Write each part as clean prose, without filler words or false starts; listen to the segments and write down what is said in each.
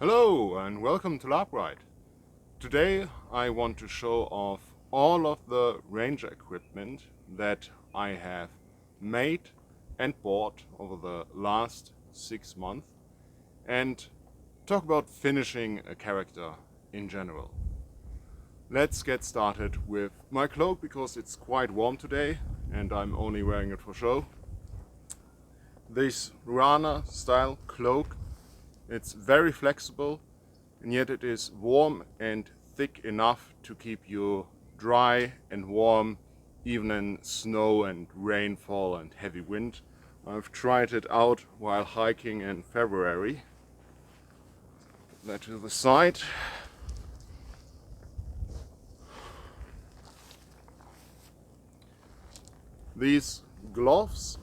Hello and welcome to LabRide. Today I want to show off all of the ranger equipment that I have made and bought over the last 6 months and talk about finishing a character in general. Let's get started with my cloak because it's quite warm today and I'm only wearing it for show. This Rana style cloak, it's very flexible and yet it is warm and thick enough to keep you dry and warm even in snow and rainfall and heavy wind. I've tried it out while hiking in February. Put that to the side. These gloves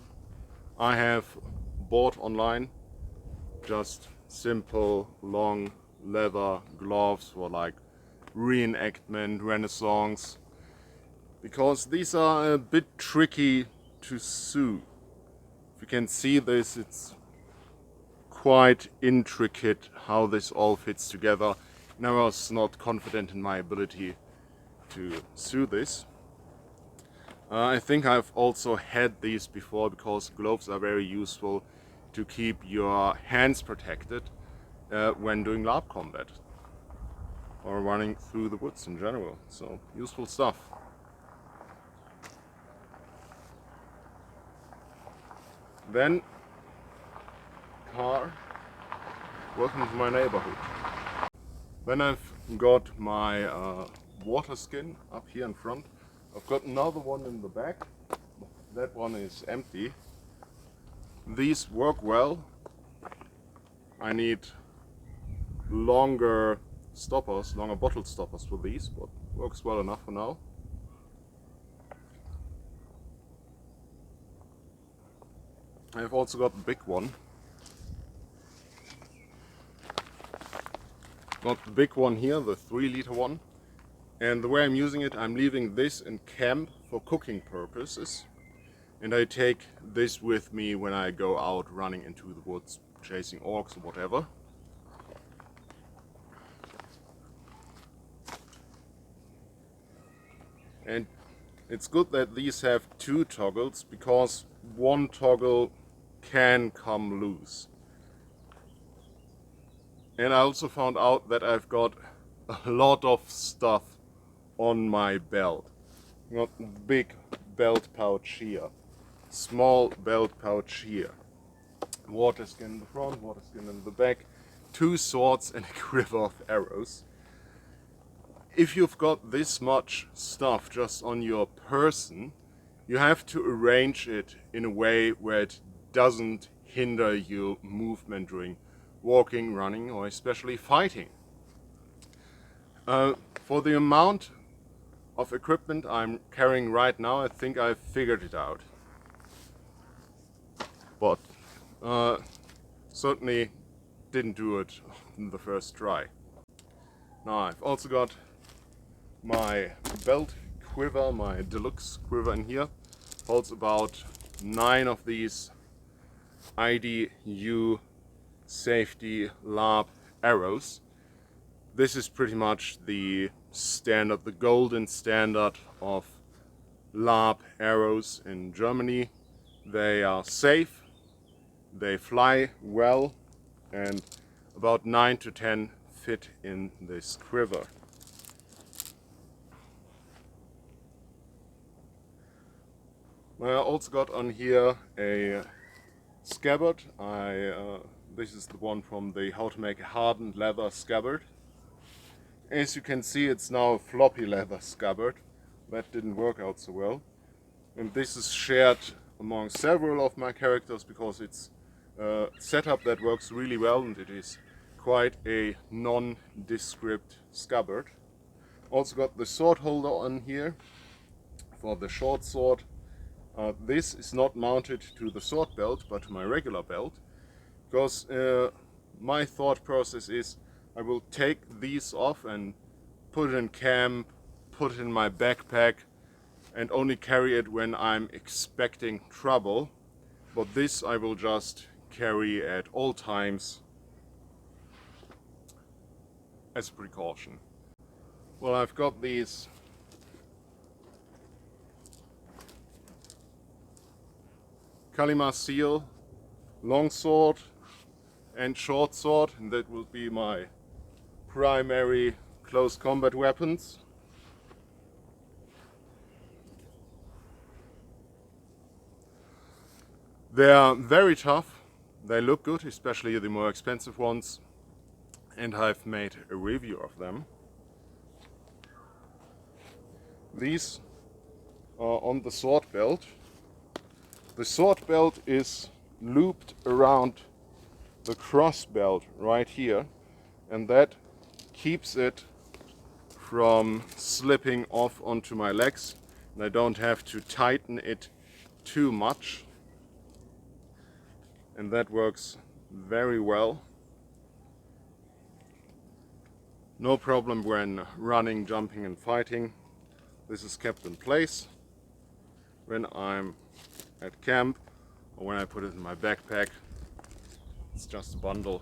I have bought online, just simple long leather gloves for like reenactment, Renaissance, because these are a bit tricky to sew. If you can see this, it's quite intricate how this all fits together, and I was not confident in my ability to sew this. I think I've also had these before because gloves are very useful to keep your hands protected when doing lab combat or running through the woods in general. So useful stuff. Then car, welcome to my neighborhood. Then I've got my water skin up here in front. I've got another one in the back. That one is empty. These work well. I need longer stoppers, longer bottle stoppers for these, but works well enough for now. I've also got the big one. Got the big one here, the 3-liter one. And the way I'm using it, I'm leaving this in camp for cooking purposes. And I take this with me when I go out running into the woods, chasing orcs or whatever. And it's good that these have 2 toggles because one toggle can come loose. And I also found out that I've got a lot of stuff on my belt. I've got a big belt pouch here, small belt pouch here, water skin in the front, water skin in the back, 2 swords and a quiver of arrows. If you've got this much stuff just on your person, you have to arrange it in a way where it doesn't hinder your movement during walking, running, or especially fighting. For the amount of equipment I'm carrying right now, I think I've figured it out. But certainly didn't do it in the first try. Now I've also got my belt quiver, my deluxe quiver in here. Holds about 9 of these IDU safety lab arrows. This is pretty much the standard, the golden standard of lab arrows in Germany. They are safe, they fly well, and about 9 to 10 fit in this quiver. I also got on here a scabbard. This is the one from the How to Make a Hardened Leather scabbard. As you can see, it's now a floppy leather scabbard. That didn't work out so well. And this is shared among several of my characters because it's a setup that works really well and it is quite a nondescript scabbard. Also got the sword holder on here for the short sword. This is not mounted to the sword belt but to my regular belt because my thought process is I will take these off and put it in camp, put it in my backpack and only carry it when I'm expecting trouble. But this I will just carry at all times as a precaution. Well, I've got these Kalima Seal longsword and short sword, and that will be my primary close combat weapons. They are very tough, they look good, especially the more expensive ones, and I've made a review of them. These are on the sword belt. The sword belt is looped around the cross belt right here, and that keeps it from slipping off onto my legs, and I don't have to tighten it too much, and that works very well. No problem when running, jumping and fighting. This is kept in place when I'm at camp or when I put it in my backpack. It's just a bundle.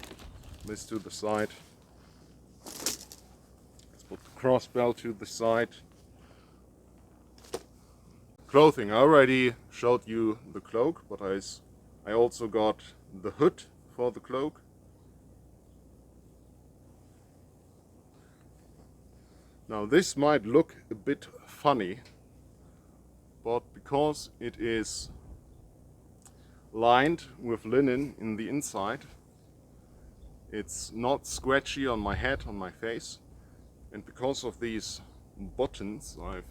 This to the side. Let's put the cross belt to the side. Clothing. I already showed you the cloak, but I also got the hood for the cloak. Now this might look a bit funny, but because it is lined with linen in the inside, it's not scratchy on my head, on my face, and because of these buttons I've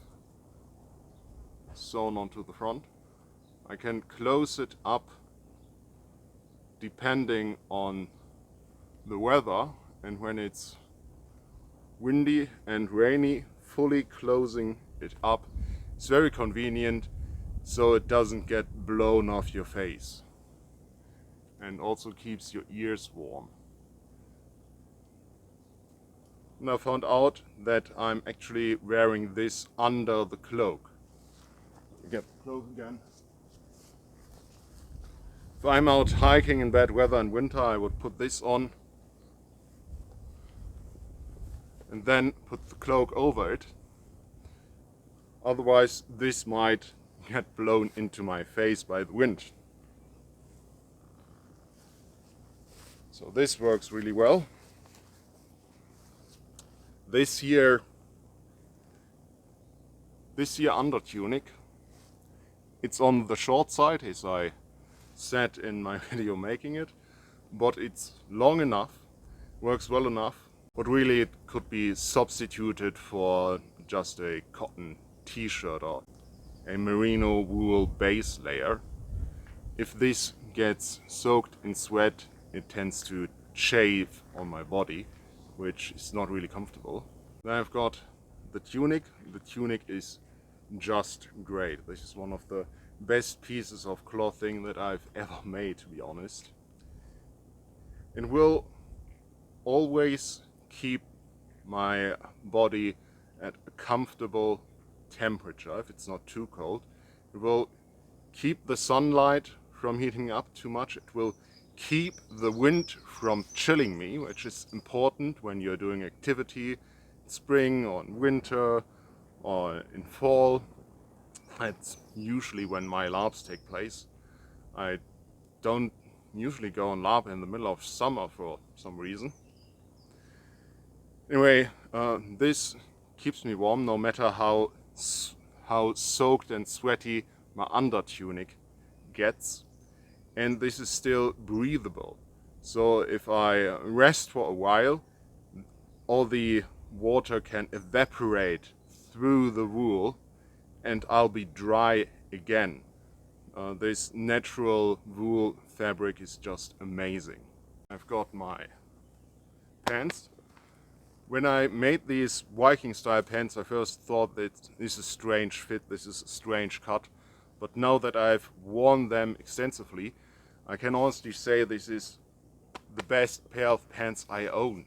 sewn onto the front, I can close it up depending on the weather, and when it's windy and rainy, fully closing it up is very convenient, so it doesn't get blown off your face and also keeps your ears warm. And I found out that I'm actually wearing this under the cloak. Get the cloak again. If I'm out hiking in bad weather in winter, I would put this on and then put the cloak over it. Otherwise this might get blown into my face by the wind. So this works really well. This here under tunic, it's on the short side, as I said in my video making it, but it's long enough, works well enough. But really it could be substituted for just a cotton t-shirt or a merino wool base layer. If this gets soaked in sweat, it tends to chafe on my body, which is not really comfortable. Then I've got the tunic. The tunic is just great. This is one of the best pieces of clothing that I've ever made, to be honest. It will always keep my body at a comfortable temperature if it's not too cold. It will keep the sunlight from heating up too much. It will keep the wind from chilling me, which is important when you're doing activity in spring or in winter or in fall. That's usually when my LARPs take place. I don't usually go on LARP in the middle of summer for some reason. Anyway, this keeps me warm no matter how soaked and sweaty my under tunic gets, and this is still breathable. So if I rest for a while, all the water can evaporate through the wool and I'll be dry again. This natural wool fabric is just amazing. I've got my pants. When I made these Viking style pants, I first thought that this is a strange fit, this is a strange cut. But now that I've worn them extensively, I can honestly say this is the best pair of pants I own.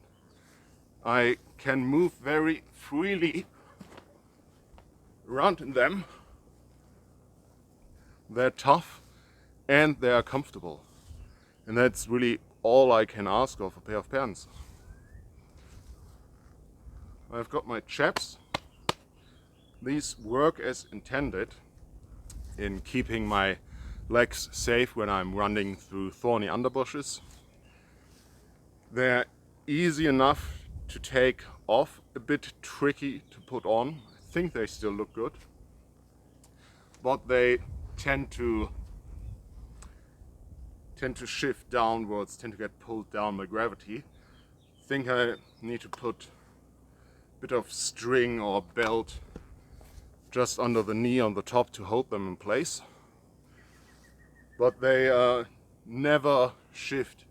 I can move very freely around in them. They're tough and they are comfortable. And that's really all I can ask of a pair of pants. I've got my chaps. These work as intended in keeping my legs safe when I'm running through thorny underbushes. They're easy enough to take off, a bit tricky to put on. I think they still look good, but they tend to shift downwards, tend to get pulled down by gravity. I think I need to put a bit of string or belt just under the knee on the top to hold them in place. But they never shift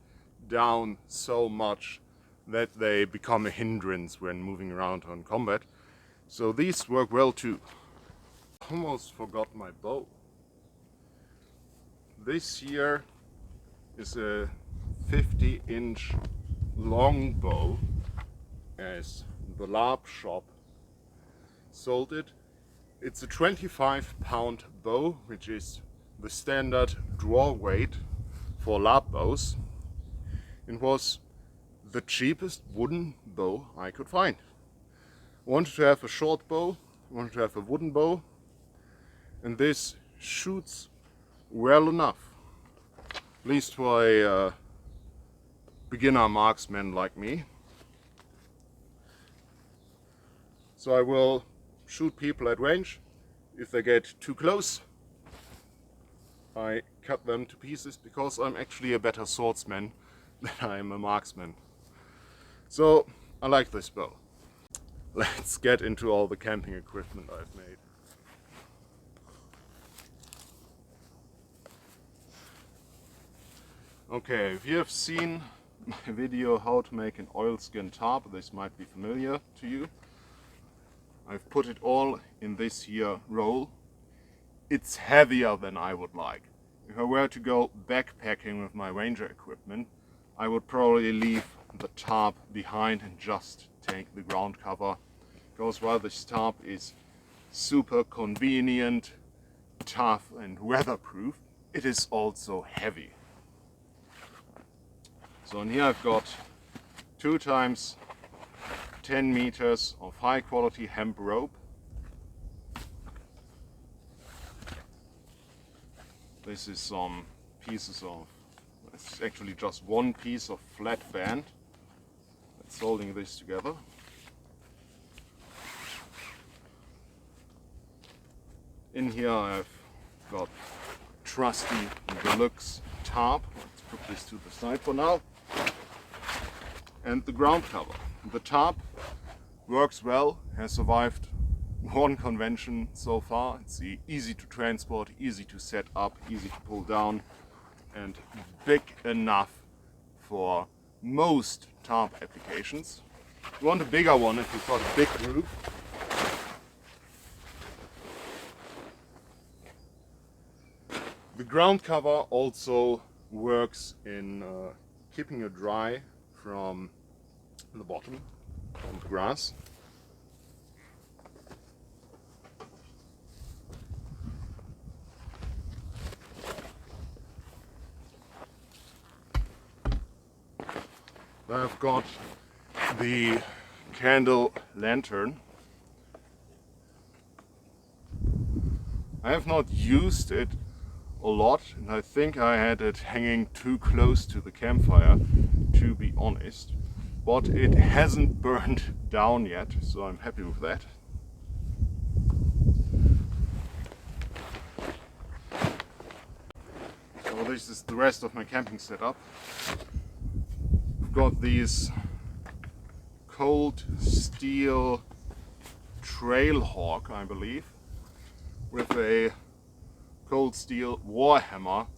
down so much that they become a hindrance when moving around on combat. So these work well too. Almost forgot my bow. This here is a 50-inch long bow, as the LARP shop sold it. It's a 25-pound bow, which is the standard draw weight for LARP bows. It was the cheapest wooden bow I could find. I wanted to have a short bow, I wanted to have a wooden bow, and this shoots well enough, at least for a beginner marksman like me. So I will shoot people at range. If they get too close, I cut them to pieces, because I'm actually a better swordsman than I am a marksman. So I like this bow. Let's get into all the camping equipment I've made. Okay, if you have seen my video how to make an oilskin tarp, this might be familiar to you. I've put it all in this here roll. It's heavier than I would like. If I were to go backpacking with my ranger equipment, I would probably leave the tarp behind and just take the ground cover, because while this tarp is super convenient, tough and weatherproof, it is also heavy. So in here I've got 2 times 10 meters of high quality hemp rope. This is some pieces of, it's actually just one piece of flat band that's holding this together. In here I've got trusty deluxe tarp. Let's put this to the side for now. And the ground cover. The tarp works well, has survived one convention so far. It's easy to transport, easy to set up, easy to pull down, and big enough for most tarp applications. You want a bigger one if you've got a big group. The ground cover also works in keeping it dry from the bottom, from the grass. I've got the candle lantern. I have not used it a lot, and I think I had it hanging too close to the campfire, to be honest. But it hasn't burned down yet, so I'm happy with that. So this is the rest of my camping setup. I've got these cold steel Trailhawk, I believe, with a cold steel Warhammer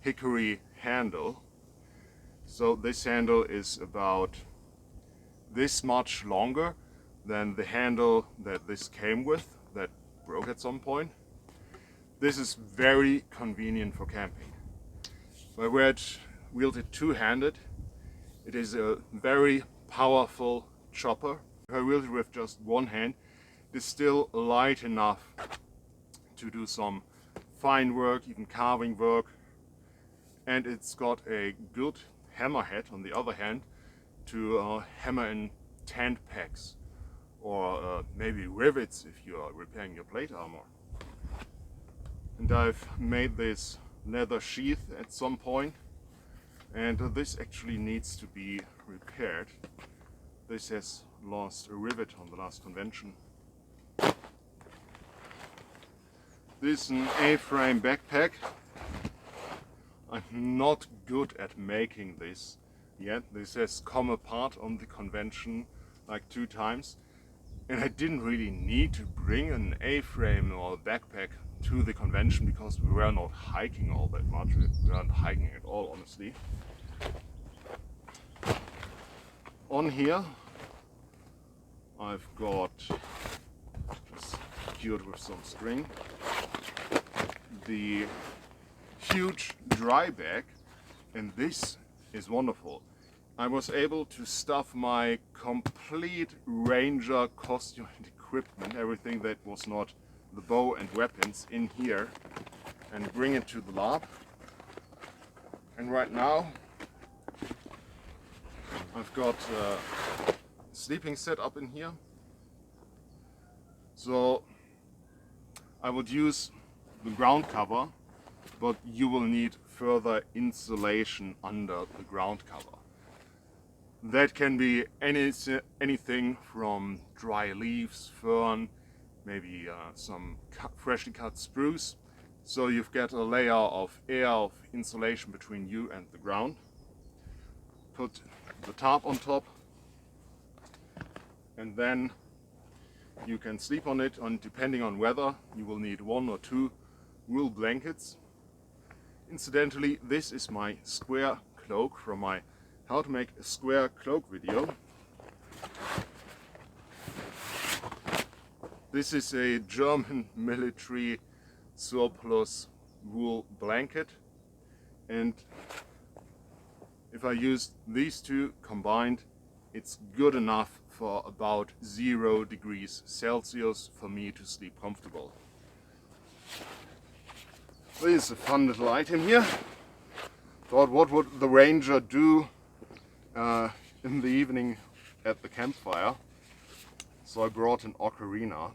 hickory handle. So this handle is about this much longer than the handle that this came with, that broke at some point. This is very convenient for camping. If I were to wield it two-handed, it is a very powerful chopper. If I wield it with just one hand, it is still light enough to do some fine work, even carving work. And it's got a good hammerhead on the other hand to hammer in tent pegs or maybe rivets if you are repairing your plate armor. And I've made this leather sheath at some point, and this actually needs to be repaired. This has lost a rivet on the last convention. This is an A-frame backpack. I'm not good at making this yet. This has come apart on the convention like 2 times, and I didn't really need to bring an A-frame or a backpack to the convention because we were not hiking all that much. We weren't hiking at all, honestly. On here I've got, just secured with some string, the huge dry bag, and this is wonderful. I was able to stuff my complete ranger costume and equipment, everything that was not the bow and weapons, in here and bring it to the lab. And right now I've got a sleeping set up in here. So I would use the ground cover, but you will need further insulation under the ground cover. That can be anything from dry leaves, fern, maybe some freshly cut spruce. So you've got a layer of air, of insulation between you and the ground. Put the tarp on top, and then you can sleep on it, and depending on weather you will need 1 or 2 wool blankets. Incidentally, this is my square cloak from my how to make a square cloak video. This is a German military surplus wool blanket, and if I use these 2 combined, it's good enough for about 0 degrees Celsius for me to sleep comfortable. This is a fun little item here. Thought, what would the ranger do in the evening at the campfire? So I brought an ocarina.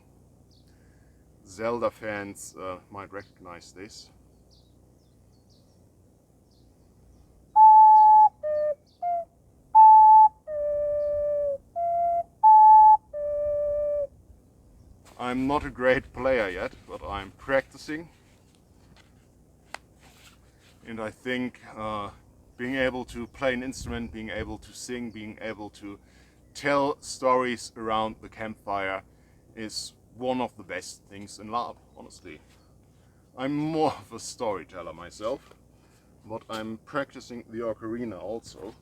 Zelda fans might recognize this. I'm not a great player yet, but I'm practicing. And I think being able to play an instrument, being able to sing, being able to tell stories around the campfire is one of the best things in LARP, honestly. I'm more of a storyteller myself, but I'm practicing the ocarina also.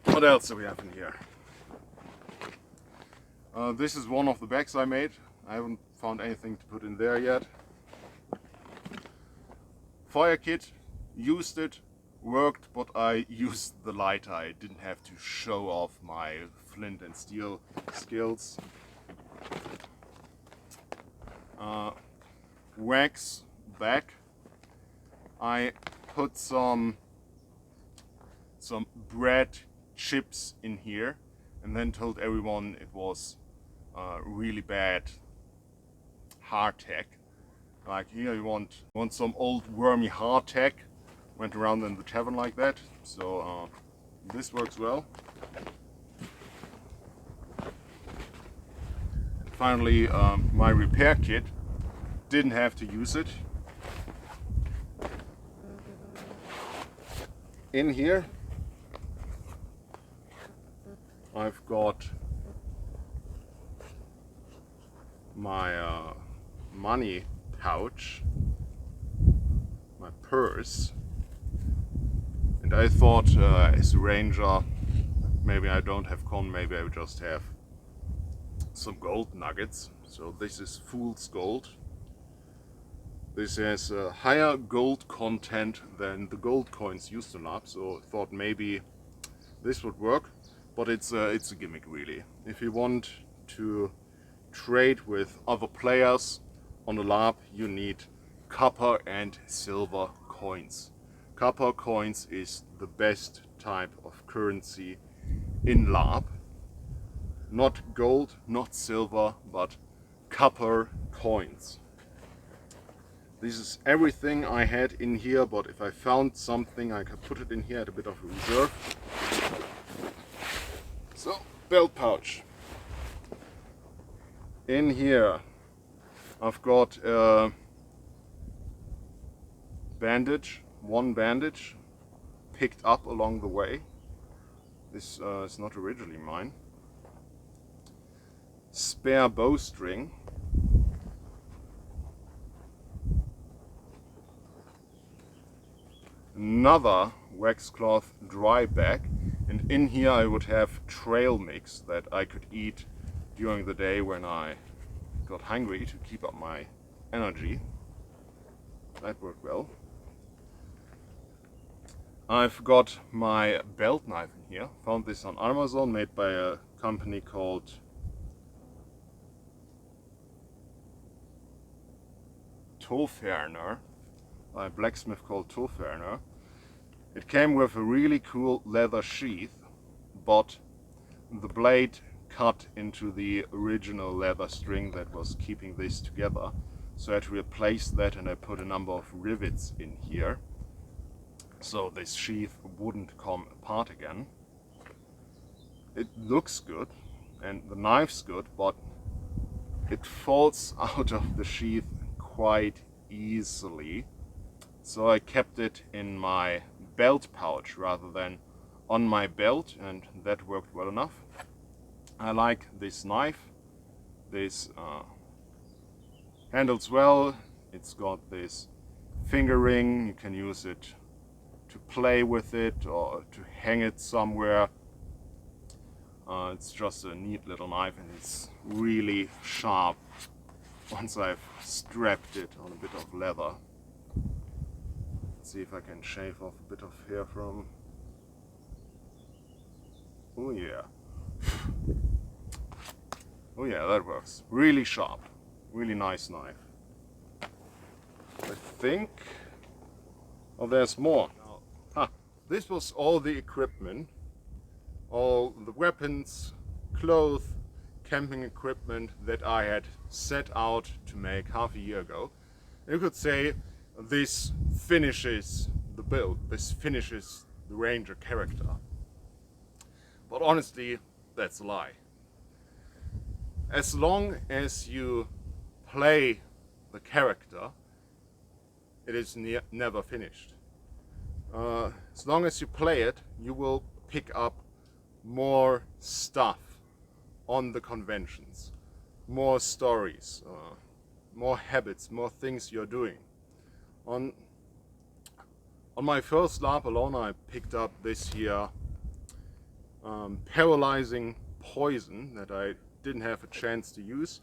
What else do we have in here? This is one of the bags I made. I haven't found anything to put in there yet. Fire kit, used it, worked, but I used the lighter. I didn't have to show off my flint and steel skills. Wax back. I put some bread chips in here and then told everyone it was really bad hardtack. Like, here you want some old wormy hardtack. Went around in the tavern like that, so this works well. And finally, my repair kit. Didn't have to use it. In here I've got my money pouch, my purse, and I thought as a ranger, maybe I don't have con, maybe I would just have some gold nuggets. So this is fool's gold. This has a higher gold content than the gold coins used in LARP, so I thought maybe this would work, but it's a gimmick really. If you want to trade with other players on the LARP, you need copper and silver coins. Copper coins is the best type of currency in LARP. not gold, not silver, but copper coins. This is everything I had in here, but if I found something I could put it in here at a bit of a reserve. So, belt pouch. In here I've got a bandage, one bandage picked up along the way. This is not originally mine. Spare bowstring. Another waxcloth dry bag, and in here I would have trail mix that I could eat during the day when I got hungry to keep up my energy. That worked well. I've got my belt knife in here. Found this on Amazon, made by a company called Tolferner, by a blacksmith called Tolferner. It came with a really cool leather sheath, but the blade cut into the original leather string that was keeping this together. So I had to replace that, and I put a number of rivets in here so this sheath wouldn't come apart again. It looks good and the knife's good, but it falls out of the sheath quite easily. So I kept it in my belt pouch rather than on my belt, and that worked well enough. I like this knife. This handles well. It's got this finger ring. You can use it to play with it or to hang it somewhere. It's just a neat little knife, and it's really sharp once I've strapped it on a bit of leather. Let's see if I can shave off a bit of hair from. Oh yeah. Oh yeah, that works. Really sharp. Really nice knife. I think... oh, there's more. This was all the equipment. All the weapons, clothes, camping equipment that I had set out to make half a year ago. You could say this finishes the build. This finishes the Ranger character. But honestly, that's a lie. As long as you play the character, it is never finished. As long as you play it, you will pick up more stuff on the conventions, more stories, more habits, more things you're doing. On my first lap alone, I picked up this here paralyzing poison that I didn't have a chance to use,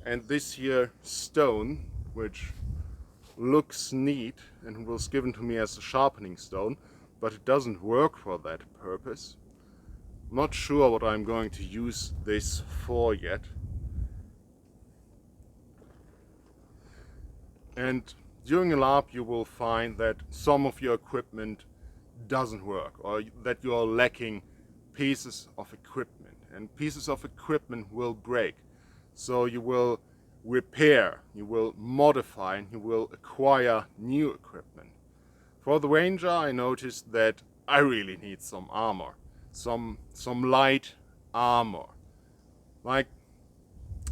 and this here stone, which looks neat and was given to me as a sharpening stone, but it doesn't work for that purpose. I'm not sure what I'm going to use this for yet. And during a lap you will find that some of your equipment doesn't work, or that you are lacking pieces of equipment, and pieces of equipment will break. So you will repair, you will modify, and you will acquire new equipment. For the Ranger, I noticed that I really need some armor, some light armor. Like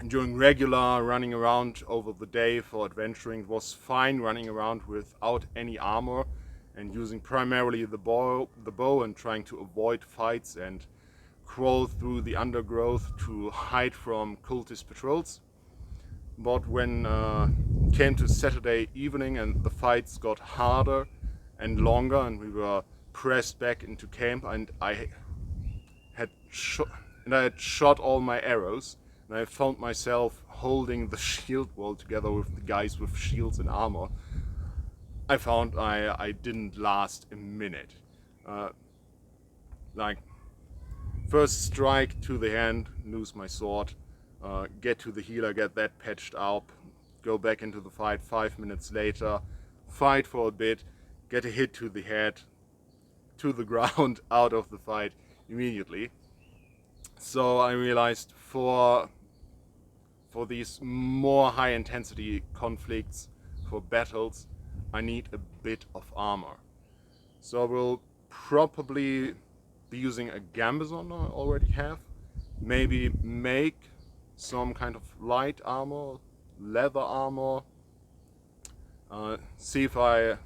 during regular running around over the day for adventuring, it was fine running around without any armor and using primarily the bow and trying to avoid fights and crawl through the undergrowth to hide from cultist patrols. But when it came to Saturday evening and the fights got harder and longer and we were pressed back into camp, and I had shot all my arrows, and I found myself holding the shield wall together with the guys with shields and armor, I found I didn't last a minute. Like, first strike to the hand, lose my sword, get to the healer, get that patched up, go back into the fight 5 minutes later, fight for a bit, get a hit to the head, to the ground, out of the fight immediately. So I realized for these more high intensity conflicts, for battles, I need a bit of armor. So I will probably be using a Gambizon I already have. Maybe make some kind of light armor, leather armor. See if in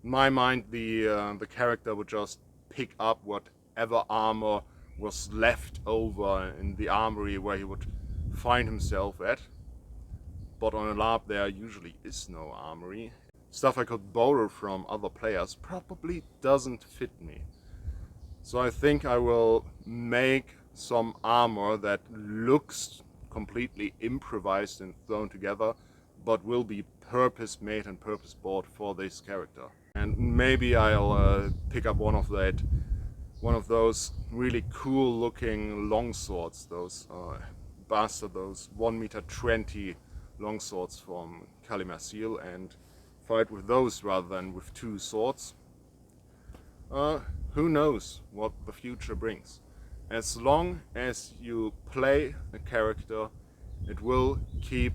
my mind the character would just pick up whatever armor was left over in the armory where he would find himself at. But on a LARP there usually is no armory. Stuff I could borrow from other players probably doesn't fit me. So I think I will make some armor that looks completely improvised and thrown together, but will be purpose made and purpose bought for this character. And maybe I'll pick up one of those really cool looking longswords, those those 1.20 m longswords from Kalimasil, and fight with those rather than with two swords. Who knows what the future brings. As long as you play a character, it will keep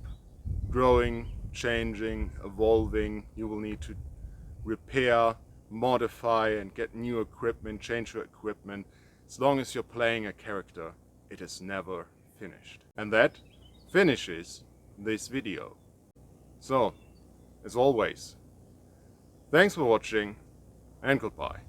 growing, changing, evolving. You will need to repair, modify and get new equipment, change your equipment. As long as you're playing a character, it is never finished. And that finishes this video. So, as always, thanks for watching and goodbye.